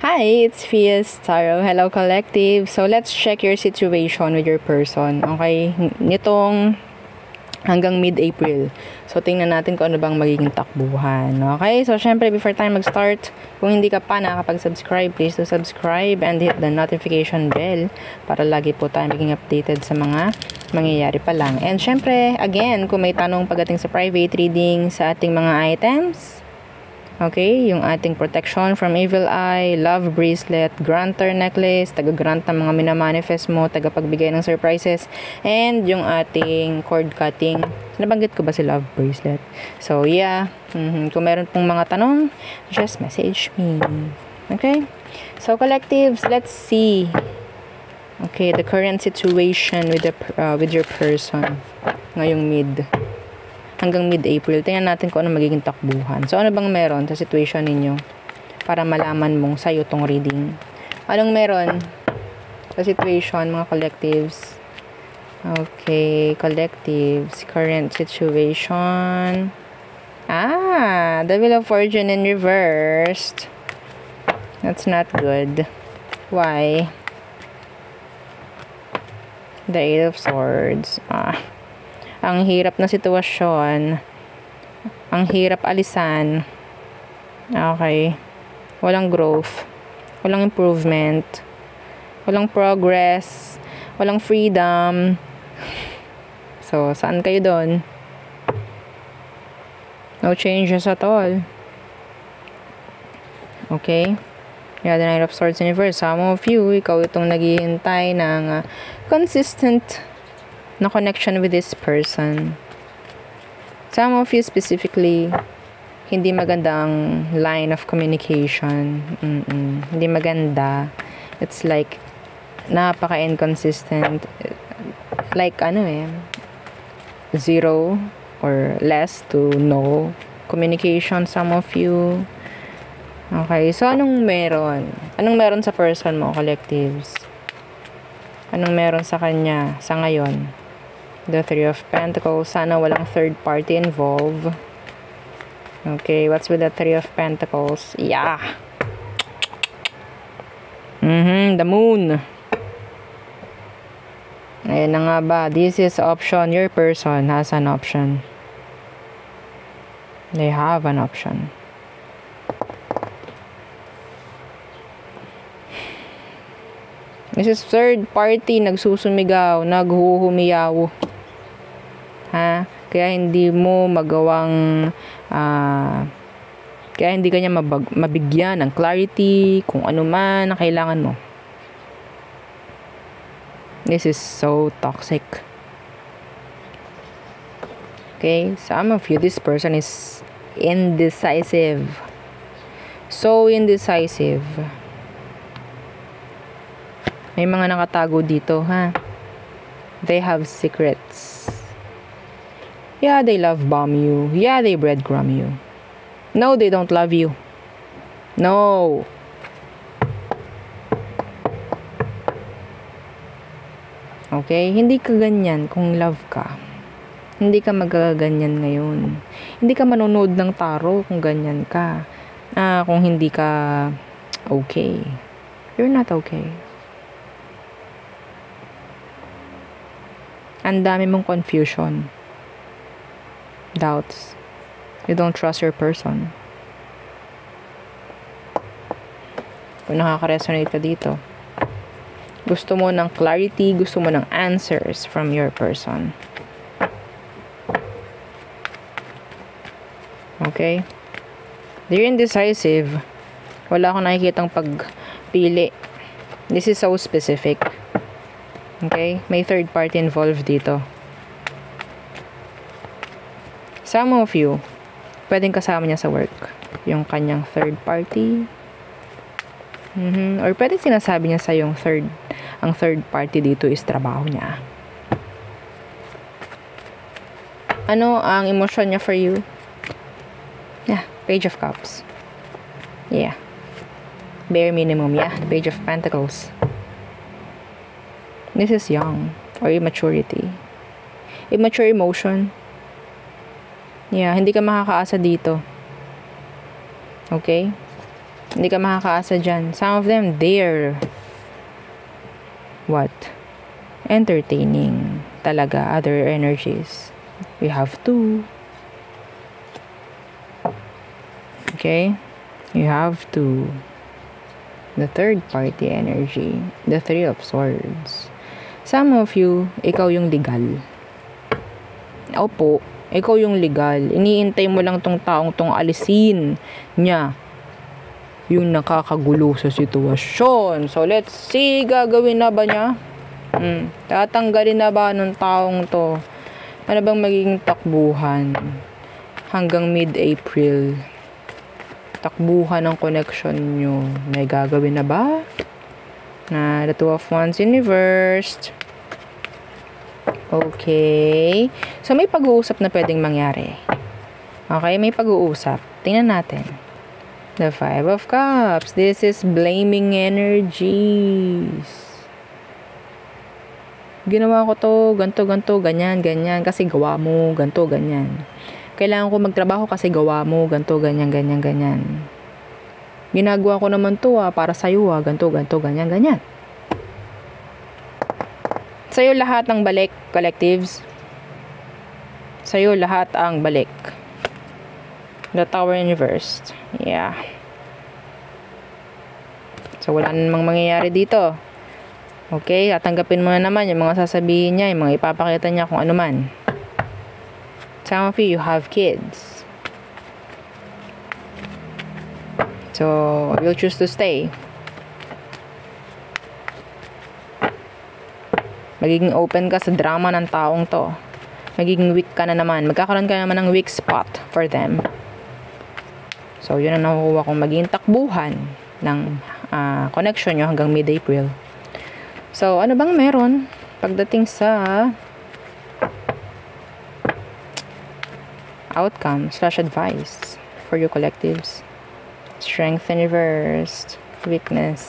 Hi, it's Fias Taro. Hello, Collective. So, let's check your situation with your person. Okay? Nitong hanggang mid-April. So, tingnan natin kung ano bang magiging takbuhan. Okay? So, syempre, before tayo mag-start, kung hindi ka pa nakakapag-subscribe, please do subscribe and hit the notification bell para lagi po tayo maging updated sa mga mangyayari pa lang. And syempre, again, kung may tanong pagdating sa private reading sa ating mga items, okay, yung ating protection from evil eye, love bracelet, granter necklace, taga-grant ng mga minamanifest mo, taga-pagbigay ng surprises, and yung ating cord cutting. Nabanggit ko ba si love bracelet? So, yeah. Kung meron pong mga tanong, just message me. Okay? So, collectives, let's see. Okay, the current situation with your person ngayong hanggang mid-April. Tingnan natin kung ano magiging takbuhan. So, ano bang meron sa situation ninyo para malaman mong sa'yo tong reading? Anong meron sa situation, mga collectives? Okay, collectives. Current situation. The Wheel of Fortune in reversed. That's not good. Why? The Eight of Swords. Ang hirap na sitwasyon. Ang hirap alisan. Okay. Walang growth. Walang improvement. Walang progress. Walang freedom. So, saan kayo doon? No changes at all. Okay. Yeah, the Knight of Swords in reverse. Some of you, ikaw itong naghihintay ng consistent na connection with this person. Some of you specifically, hindi magandang line of communication. Hindi maganda. It's like, napaka-inconsistent. Like, zero or less to no communication, some of you. Okay, so anong meron? Anong meron sa person mo, collectives? Anong meron sa kanya sa ngayon? The Three of Pentacles. Sana walang third party involved. Okay, what's with the Three of Pentacles? Yeah. The Moon. Ayan na nga ba. This is option. Your person has an option. They have an option. This is third party. Nagsusumigaw. Naghuhumiyaw. Kaya hindi mo magawang kaya hindi kanya mabigyan ng clarity kung ano man na kailangan mo. This is so toxic. Okay, some of you, this person is indecisive. So indecisive. May mga nakatago dito, They have secrets. Yeah, they love bomb you. Yeah, they breadcrumb you. No, they don't love you. No. Okay? Hindi ka ganyan kung love ka. Hindi ka magaganyan ngayon. Hindi ka manonood ng tarot kung ganyan ka. Kung hindi ka okay. You're not okay. Ang dami mong confusion. Doubts. You don't trust your person. Kung nakaka-resonate ka dito, gusto mo ng clarity, gusto mo ng answers from your person. Okay? They're indecisive. Wala akong nakikitang pagpili. This is so specific. Okay? May third party involved dito. Some of you, pwedeng kasama niya sa work. Yung kanyang third party. Or pwedeng sinasabi niya sa yung ang third party dito is trabaho niya. Ano ang emosyon niya for you? Yeah, Page of Cups. Yeah. Bare minimum, yeah. The Page of Pentacles. This is young or immaturity. Immature emotion. Yeah, hindi ka makakaasa dito. Okay? Hindi ka makakaasa dyan. Some of them, they're what? Entertaining talaga other energies. You have to. Okay? You have to. The third party energy. The Three of Swords. Some of you, ikaw yung legal. Opo, ikaw yung legal. Iniintay mo lang tong taong tong alisin niya yung nakakagulo sa sitwasyon. So, let's see, gagawin na ba niya? Tatanggalin na ba ng taong to? Ano bang magiging takbuhan hanggang mid-April? Takbuhan ng connection nyo. May gagawin na ba? Na the Two of Wands in reversed. Okay. So, may pag-uusap na pwedeng mangyari. Okay, may pag-uusap. Tingnan natin. The Five of Cups. This is blaming energies. Ginawa ko to, ganto, ganyan, kasi gawa mo, ganto, ganyan. Kailangan ko magtrabaho kasi gawa mo, ganto, ganyan. Ginagawa ko naman to para sa'yo ganto, ganyan. Sa'yo lahat ang balik, collectives. Sa'yo lahat ang balik. The Tower in reversed. Yeah. So, wala namang mangyayari dito. Okay, tatanggapin mo na naman yung mga sasabihin niya, yung mga ipapakita niya kung ano man. Some of you have kids. So, you'll choose to stay. Magiging open ka sa drama ng taong to. Magiging weak ka na naman. Magkakaroon ka naman ng weak spot for them. So, yun ang nakukuha kong magiging takbuhan ng connection nyo hanggang mid-April. So, ano bang meron pagdating sa outcome/advice for your collectives? Strength in reversed. Weakness.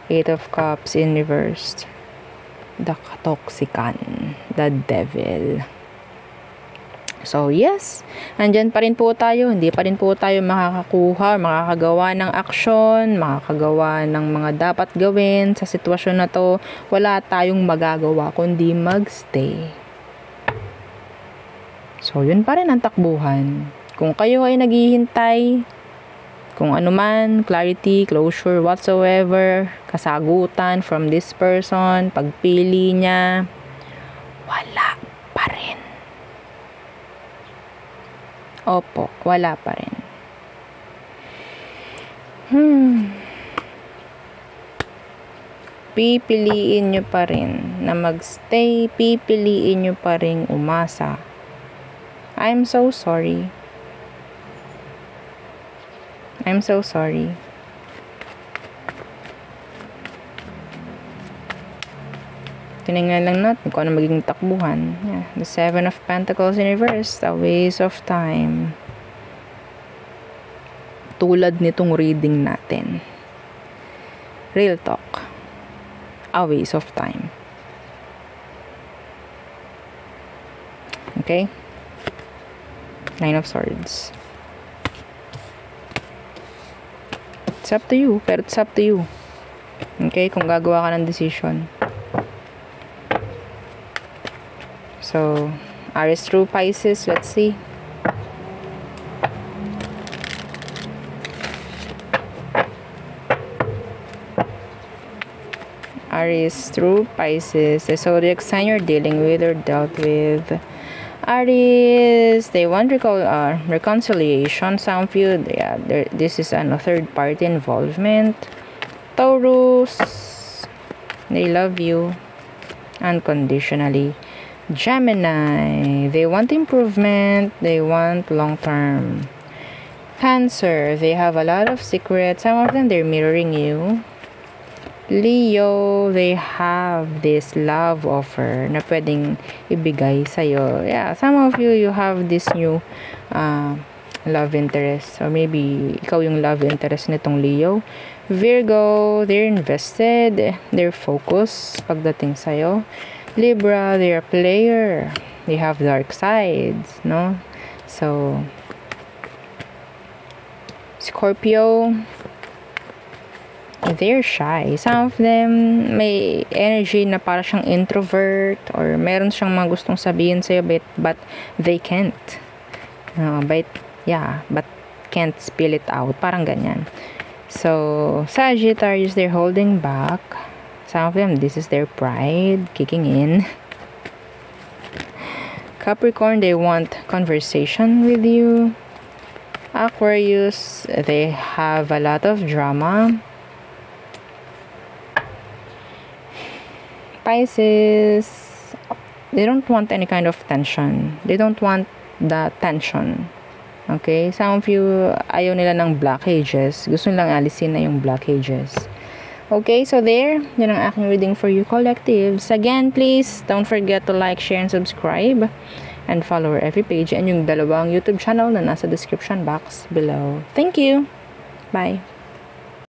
Eight of Cups in reversed. The Katoxican. The Devil. So, yes. Andyan pa rin po tayo. Hindi pa rin po tayo makakakuha, makakagawa ng aksyon, makakagawa ng mga dapat gawin sa sitwasyon na to. Wala tayong magagawa kundi magstay. So, yun pa rin ang takbuhan. Kung kayo ay naghihintay, kung ano man, clarity, closure, whatsoever, kasagutan from this person, pagpili niya, wala pa rin. Opo, wala pa rin. Pipiliin nyo pa rin na magstay, pipiliin nyo pa rin umasa. I'm so sorry. I'm so sorry. Tinignan lang natin kung ano magiging takbuhan. Yeah. The Seven of Pentacles in reverse. A waste of time. Tulad nitong reading natin. Real talk. A waste of time. Okay? Nine of Swords. It's up to you. Pero it's up to you. Okay? Kung gagawa ka ng decision. So, Aries through Pisces. Let's see. Aries through Pisces. The zodiac sign you're dealing with or dealt with. Aries, they want reconciliation. Some of you, yeah, this is a third party involvement. Taurus, they love you unconditionally. Gemini, they want improvement, they want long-term. Cancer, they have a lot of secrets. Some of them, they're mirroring you. Leo, they have this love offer na pwedeng ibigay sa'yo. Yeah, some of you, you have this new love interest. Or maybe, ikaw yung love interest nitong Leo. Virgo, they're invested, they're focused pagdating sa'yo. Libra, they're a player. They have dark sides, no? So Scorpio, they're shy. Some of them may energy na para siyang introvert or meron siyang mga gustong sabihin sa'yo but they can't. But can't spill it out. Parang ganyan. So, Sagittarius, they're holding back. Some of them, this is their pride kicking in. Capricorn, they want conversation with you. Aquarius, they have a lot of drama. Pisces, they don't want any kind of tension. They don't want the tension. Okay? Some of you, ayaw nila ng blockages. Gusto nilang alisin na yung blockages. Okay, so there. Yan ang aking reading for you, collectives. Again, please, don't forget to like, share, and subscribe. And follow our every page. And yung dalawang YouTube channel na nasa description box below. Thank you! Bye!